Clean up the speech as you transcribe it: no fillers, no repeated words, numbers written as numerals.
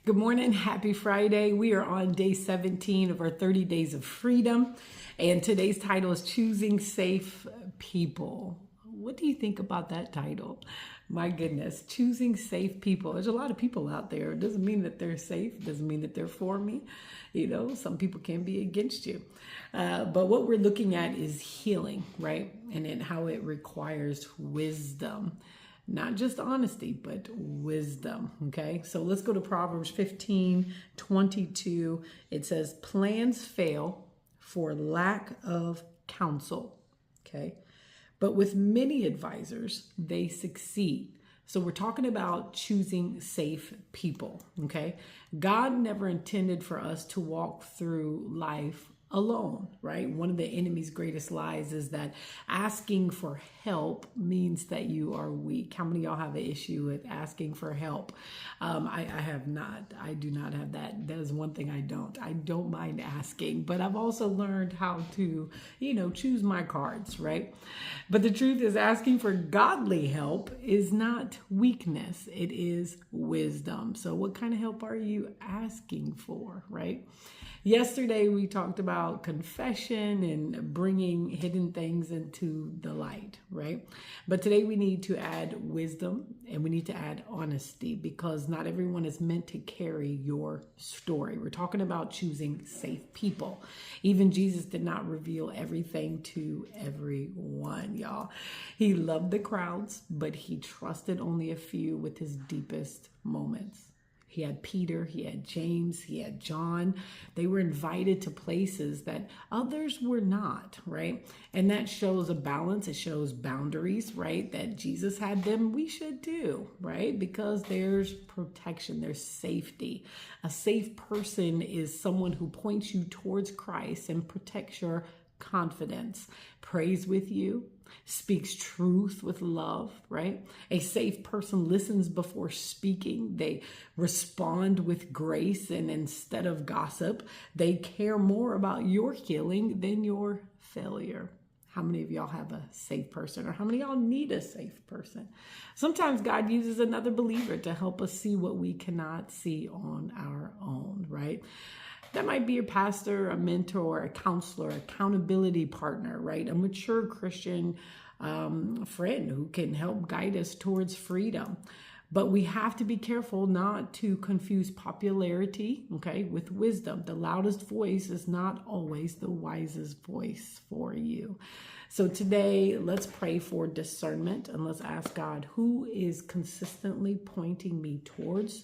Good morning. Happy Friday. We are on day 17 of our 30 days of freedom. And today's title is Choosing Safe People. What do you think about that title? My goodness, choosing safe people. There's a lot of people out there. It doesn't mean that they're safe. It doesn't mean that they're for me. Some people can be against you. But what we're looking at is healing, right? And then how it requires wisdom. Not just honesty, but wisdom, okay? So let's go to Proverbs 15:22. It says, plans fail for lack of counsel, okay? But with many advisors, they succeed. So we're talking about choosing safe people, okay? God never intended for us to walk through life alone, right? One of the enemy's greatest lies is that asking for help means that you are weak. How many of y'all have an issue with asking for help? I have not. I do not have that. That is one thing I don't. I don't mind asking, but I've also learned how to, choose my cards, right? But the truth is, asking for godly help is not weakness. It is wisdom. So what kind of help are you asking for, right? Yesterday, we talked about confession and bringing hidden things into the light, right? But today we need to add wisdom and we need to add honesty because not everyone is meant to carry your story. We're talking about choosing safe people. Even Jesus did not reveal everything to everyone, y'all. He loved the crowds, but he trusted only a few with his deepest moments. He had Peter, he had James, he had John. They were invited to places that others were not, right? And that shows a balance. It shows boundaries, right? That Jesus had them. We should too, right? Because there's protection, there's safety. A safe person is someone who points you towards Christ and protects your confidence, prays with you, speaks truth with love, right? A safe person listens before speaking. They respond with grace, and instead of gossip, they care more about your healing than your failure. How many of y'all have a safe person, or how many of y'all need a safe person? Sometimes God uses another believer to help us see what we cannot see on our own, right? That might be a pastor, a mentor, a counselor, accountability partner, right? A mature Christian friend who can help guide us towards freedom. But we have to be careful not to confuse popularity, okay, with wisdom. The loudest voice is not always the wisest voice for you. So today, let's pray for discernment and let's ask God, who is consistently pointing me towards